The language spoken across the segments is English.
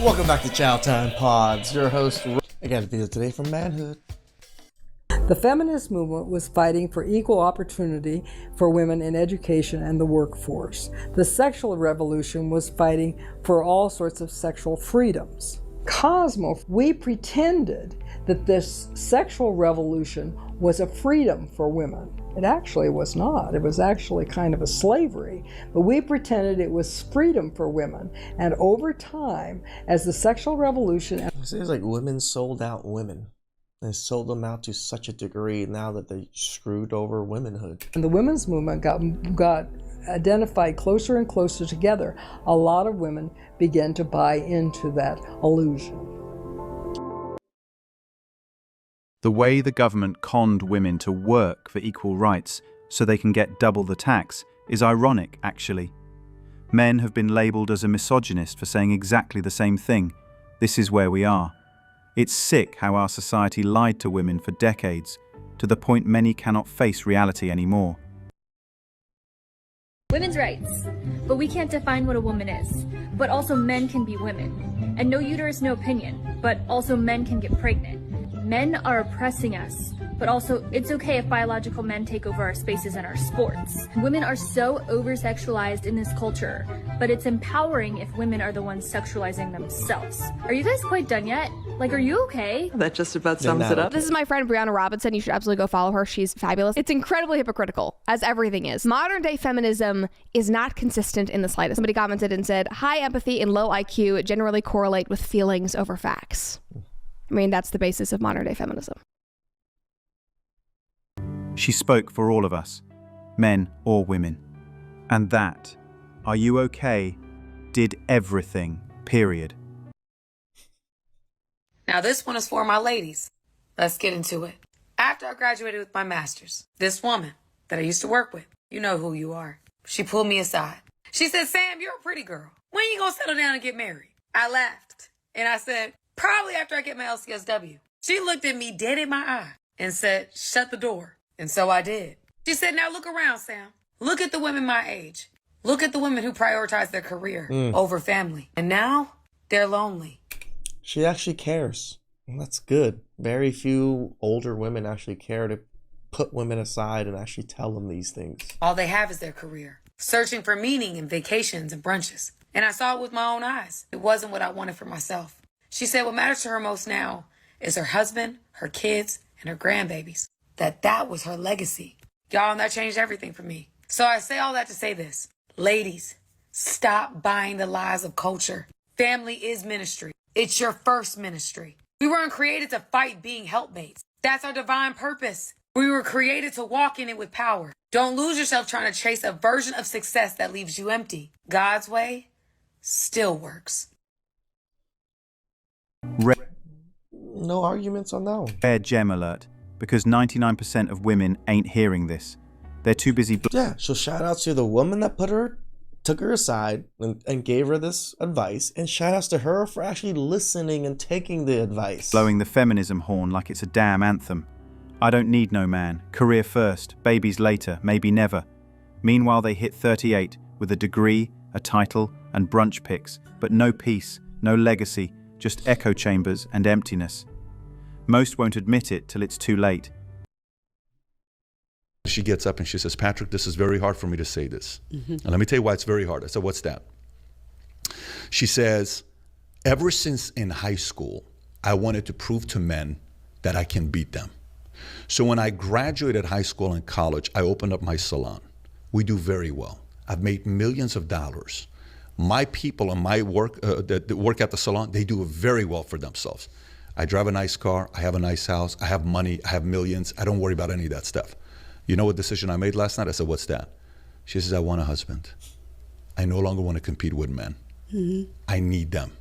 Welcome back to CHOWTIME Pods. Your host, I got a video today from Manhood. The feminist movement was fighting for equal opportunity for women in education and the workforce. The sexual revolution was fighting for all sorts of sexual freedoms. Cosmo, we pretended that this sexual revolution was a freedom for women. It actually was not. It was actually kind of a slavery. But we pretended it was freedom for women. And over time, as the sexual revolution... It seems like women sold out women. They sold them out to such a degree now that they screwed over womanhood. And the women's movement got identified closer and closer together. A lot of women began to buy into that illusion. The way the government conned women to work for equal rights so they can get double the tax is ironic, actually. Men have been labelled as a misogynist for saying exactly the same thing. This is where we are. It's sick how our society lied to women for decades, to the point many cannot face reality anymore. Women's rights. But we can't define what a woman is. But also men can be women. And no uterus, no opinion. But also men can get pregnant. Men are oppressing us. But also, it's okay if biological men take over our spaces and our sports. Women are so over-sexualized in this culture, but it's empowering if women are the ones sexualizing themselves. Are you guys quite done yet? Like, are you okay? That just about sums it up. This is my friend Brianna Robinson. You should absolutely go follow her. She's fabulous. It's incredibly hypocritical, as everything is. Modern day feminism is not consistent in the slightest. Somebody commented and said, high empathy and low IQ generally correlate with feelings over facts. I mean, that's the basis of modern day feminism. She spoke for all of us, men or women. And that, are you okay, did everything, period. Now this one is for my ladies. Let's get into it. After I graduated with my master's, this woman that I used to work with, you know who you are, she pulled me aside. She said, Sam, you're a pretty girl. When you gonna settle down and get married? I laughed and I said, probably after I get my LCSW. She looked at me dead in my eye and said, shut the door. And so I did. She said, now look around, Sam. Look at the women my age. Look at the women who prioritize their career over family. And now they're lonely. She actually cares. And that's good. Very few older women actually care to put women aside and actually tell them these things. All they have is their career, searching for meaning in vacations and brunches. And I saw it with my own eyes. It wasn't what I wanted for myself. She said what matters to her most now is her husband, her kids, and her grandbabies. That was her legacy. Y'all, and that changed everything for me. So I say all that to say this. Ladies, stop buying the lies of culture. Family is ministry. It's your first ministry. We weren't created to fight being helpmates. That's our divine purpose. We were created to walk in it with power. Don't lose yourself trying to chase a version of success that leaves you empty. God's way still works. No arguments on that one. Rare gem alert, because 99% of women ain't hearing this. They're too busy... Yeah, so shout out to the woman that took her aside and gave her this advice, and shout outs to her for actually listening and taking the advice. Blowing the feminism horn like it's a damn anthem. I don't need no man. Career first, babies later, maybe never. Meanwhile, they hit 38 with a degree, a title, and brunch pics, but no peace, no legacy, just echo chambers and emptiness. Most won't admit it till it's too late. She gets up and she says, Patrick, this is very hard for me to say this. And let me tell you why it's very hard. I said, what's that? She says, ever since in high school, I wanted to prove to men that I can beat them. So when I graduated high school and college, I opened up my salon. We do very well. I've made millions of dollars. My people and my work that work at the salon, they do very well for themselves. I drive a nice car, I have a nice house, I have money, I have millions. I don't worry about any of that stuff. You know what decision I made last night? I said, what's that? She says, I want a husband. I no longer want to compete with men. I need them.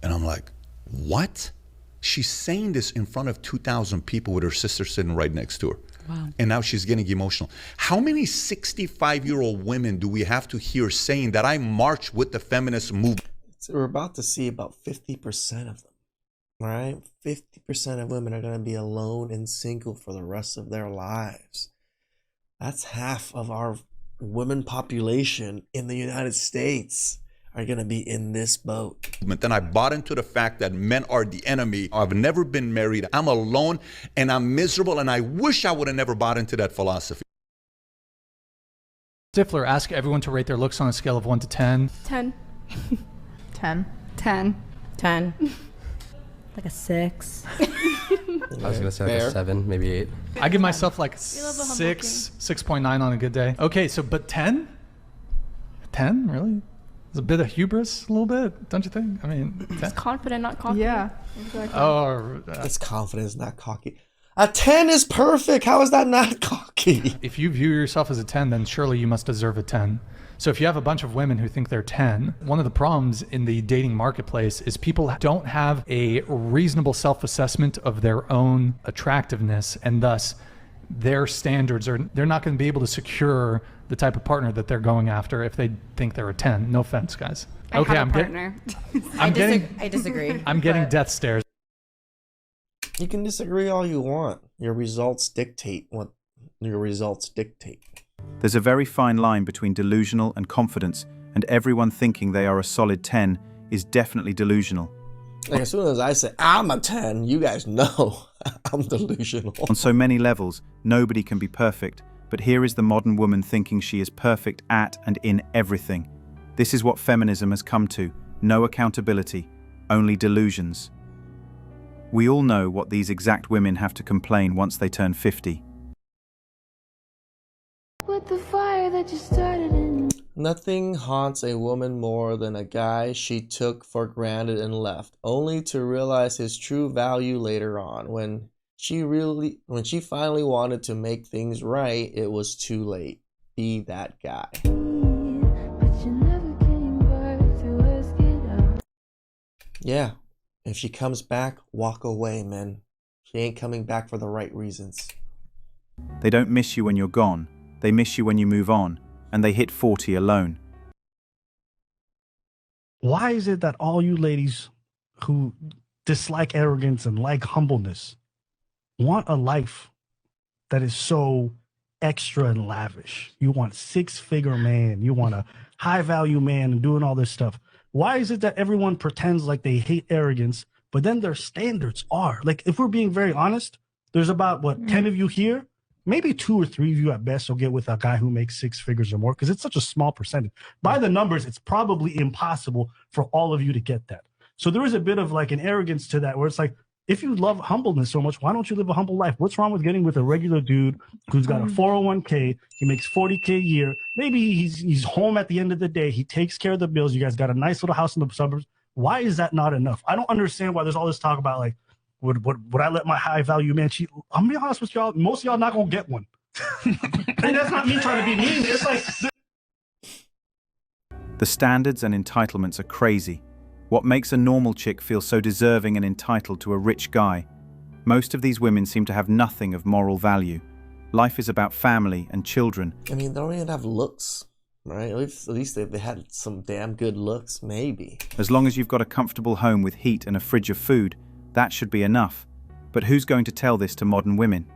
And I'm like, what? She's saying this in front of 2,000 people with her sister sitting right next to her. Wow. And now she's getting emotional. How many 65-year-old women do we have to hear saying that I march with the feminist movement? So we're about to see about 50% of them. Right? 50% of women are going to be alone and single for the rest of their lives. That's half of our women population in the United States are going to be in this boat. Then I bought into the fact that men are the enemy. I've never been married. I'm alone and I'm miserable, and I wish I would have never bought into that philosophy. Stifler, ask everyone to rate their looks on a scale of 1 to 10. 10. 10. 10. 10. Like a 6. I was gonna say like a 7, maybe 8. I give myself like love a humble 6, 6.9 on a good day. Okay, so but 10? 10, really? It's a bit of hubris, a little bit, don't you think? I mean, 10? It's confident, not cocky. Yeah. Exactly. Oh, It's confidence, not cocky. A 10 is perfect. How is that not cocky? if you view yourself as a 10, then surely you must deserve a 10. So if you have a bunch of women who think they're 10, one of the problems in the dating marketplace is people don't have a reasonable self-assessment of their own attractiveness, and thus their standards are, they're not going to be able to secure the type of partner that they're going after if they think they're a 10. No offense, guys. Okay, I'm getting I disagree. I'm getting death stares. You can disagree all you want. Your results dictate what your results dictate. There's a very fine line between delusional and confidence, and everyone thinking they are a solid 10 is definitely delusional. Like, as soon as I say I'm a 10, you guys know I'm delusional. On so many levels, nobody can be perfect, but here is the modern woman thinking she is perfect at and in everything. This is what feminism has come to. No accountability, only delusions. We all know what these exact women have to complain once they turn 50. With the fire that you started in. Nothing haunts a woman more than a guy she took for granted and left, only to realize his true value later on. When she finally wanted to make things right, it was too late. Be that guy. But you never came back to ask it out. Yeah, if she comes back, walk away, man. She ain't coming back for the right reasons. They don't miss you when you're gone. They miss you when you move on, and they hit 40 alone. Why is it that all you ladies who dislike arrogance and like humbleness want a life that is so extra and lavish? You want 6-figure man, you want a high-value man and doing all this stuff. Why is it that everyone pretends like they hate arrogance, but then their standards are? Like, if we're being very honest, there's about, 10 of you here? Maybe 2 or 3 of you at best will get with a guy who makes 6 figures or more, because it's such a small percentage. By the numbers, it's probably impossible for all of you to get that. So there is a bit of like an arrogance to that, where it's like, if you love humbleness so much, why don't you live a humble life? What's wrong with getting with a regular dude who's got a 401k, he makes $40K a year, maybe he's home at the end of the day, he takes care of the bills, you guys got a nice little house in the suburbs. Why is that not enough? I don't understand why there's all this talk about like, would I let my high value man cheat? I'm gonna be honest with y'all, most of y'all not gonna get one. And that's not me trying to be mean. It's like The standards and entitlements are crazy. What makes a normal chick feel so deserving and entitled to a rich guy? Most of these women seem to have nothing of moral value. Life is about family and children. I mean, they don't even have looks, right? At least they had some damn good looks, maybe. As long as you've got a comfortable home with heat and a fridge of food, that should be enough. But who's going to tell this to modern women?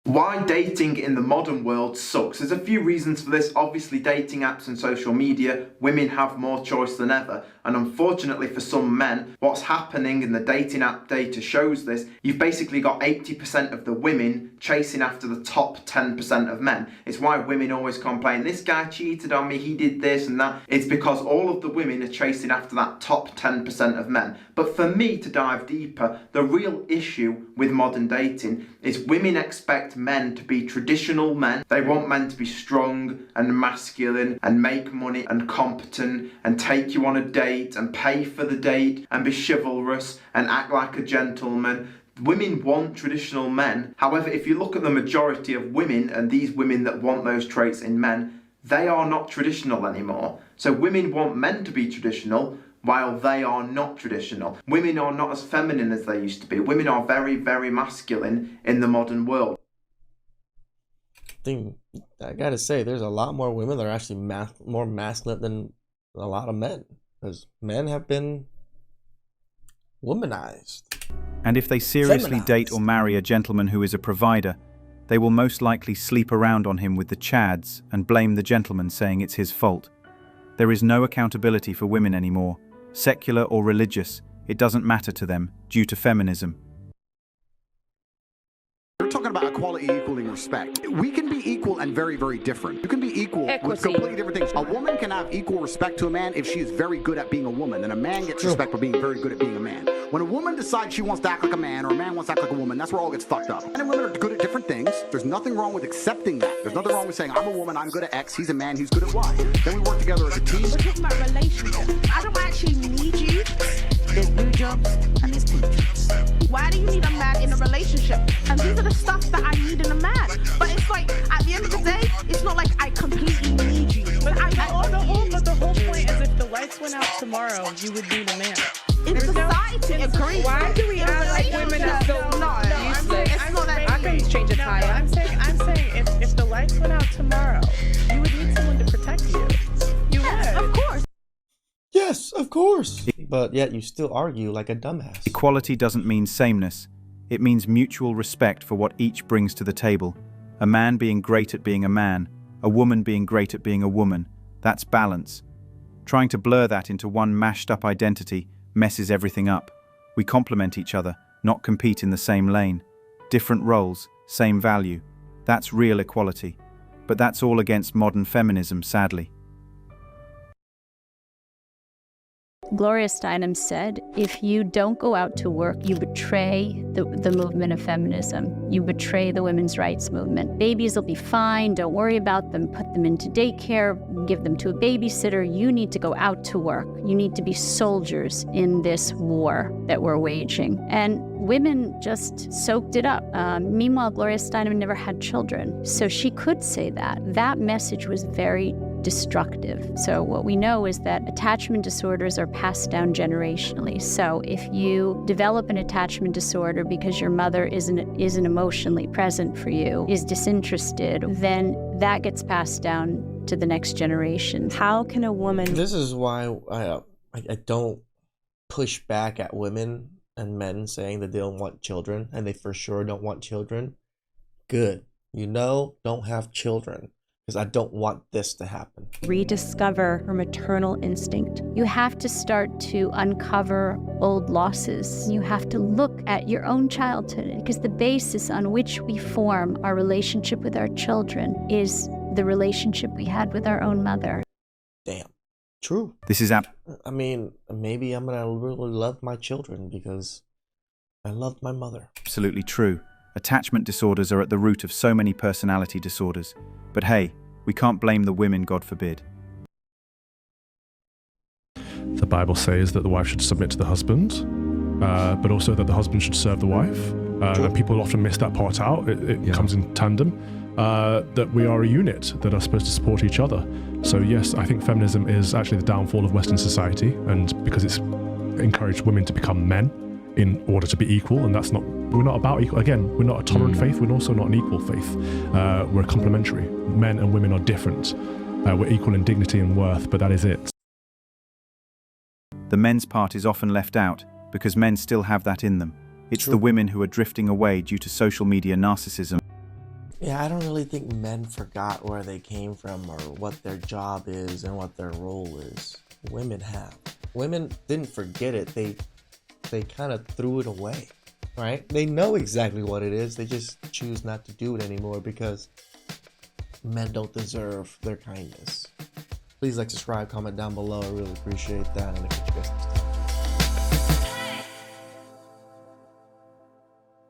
Why dating in the modern world sucks. There's a few reasons for this. Obviously, dating apps and social media, women have more choice than ever. And unfortunately for some men, what's happening in the dating app data shows this. You've basically got 80% of the women chasing after the top 10% of men. It's why women always complain, this guy cheated on me, he did this and that. It's because all of the women are chasing after that top 10% of men. But for me to dive deeper, the real issue with modern dating is women expect men to be traditional men. They want men to be strong and masculine and make money and competent and take you on a date and pay for the date and be chivalrous and act like a gentleman. Women want traditional men. However, if you look at the majority of women and these women that want those traits in men, they are not traditional anymore. So women want men to be traditional while they are not traditional. Women are not as feminine as they used to be. Women are very, very masculine in the modern world. I gotta say, there's a lot more women that are actually more masculine than a lot of men, because men have been womanized. And if they seriously date or marry a gentleman who is a provider, they will most likely sleep around on him with the chads and blame the gentleman, saying it's his fault. There is no accountability for women anymore, secular or religious. It doesn't matter to them due to feminism. We're talking about equality equaling respect. We can be equal and very, very different. You can be equal with completely different things. A woman can have equal respect to a man if she is very good at being a woman, and a man gets respect for being very good at being a man. When a woman decides she wants to act like a man, or a man wants to act like a woman, that's where all gets fucked up. Men and women are good at different things. There's nothing wrong with accepting that. There's nothing wrong with saying, I'm a woman, I'm good at X, he's a man, he's good at Y. Then we work together as a team. We're talking about relationships. I don't actually need you. There's blue jobs and there's pink jobs. Why do you need a man in a relationship? And these are the stuff that I need in a man. But it's like, at the end of the day, it's not like I completely need you. But the whole point is if the lights went out tomorrow, you would need a man. In society, agree. Why do we act like women are so I can change a tire. I'm saying if the lights went out tomorrow, you would need someone to protect you. You would. Of course. Yes, of course. But yet you still argue like a dumbass. Equality doesn't mean sameness. It means mutual respect for what each brings to the table. A man being great at being a man, a woman being great at being a woman. That's balance. Trying to blur that into one mashed up identity messes everything up. We complement each other, not compete in the same lane. Different roles, same value. That's real equality. But that's all against modern feminism, sadly. Gloria Steinem said, if you don't go out to work, you betray the movement of feminism. You betray the women's rights movement. Babies will be fine. Don't worry about them. Put them into daycare. Give them to a babysitter. You need to go out to work. You need to be soldiers in this war that we're waging. And women just soaked it up. Meanwhile, Gloria Steinem never had children. So she could say that. That message was very destructive. So what we know is that attachment disorders are passed down generationally. So if you develop an attachment disorder because your mother isn't emotionally present for you, is disinterested, then that gets passed down to the next generation. How can a woman... This is why I don't push back at women and men saying that they don't want children, and they for sure don't want children. Good. Don't have children. Because I don't want this to happen. Rediscover her maternal instinct. You have to start to uncover old losses. You have to look at your own childhood, because the basis on which we form our relationship with our children is the relationship we had with our own mother. Damn. True. This is maybe I'm gonna really love my children because I loved my mother. Absolutely true. Attachment disorders are at the root of so many personality disorders. But hey, we can't blame the women, God forbid. The Bible says that the wife should submit to the husband, but also that the husband should serve the wife. And people often miss that part out. It comes in tandem. That we are a unit that are supposed to support each other. So yes, I think feminism is actually the downfall of Western society, and because it's encouraged women to become men in order to be equal, and we're not about equal. Again, we're not a tolerant faith, we're also not an equal faith. We're complementary. Men and women are different. We're equal in dignity and worth, but that is it. The men's part is often left out because men still have that in them. It's the women who are drifting away due to social media narcissism. Yeah, I don't really think men forgot where they came from or what their job is and what their role is. Women have. Women didn't forget it. They kind of threw it away, right? They know exactly what it is. They just choose not to do it anymore because men don't deserve their kindness. Please like, subscribe, comment down below. I really appreciate that. And if you guys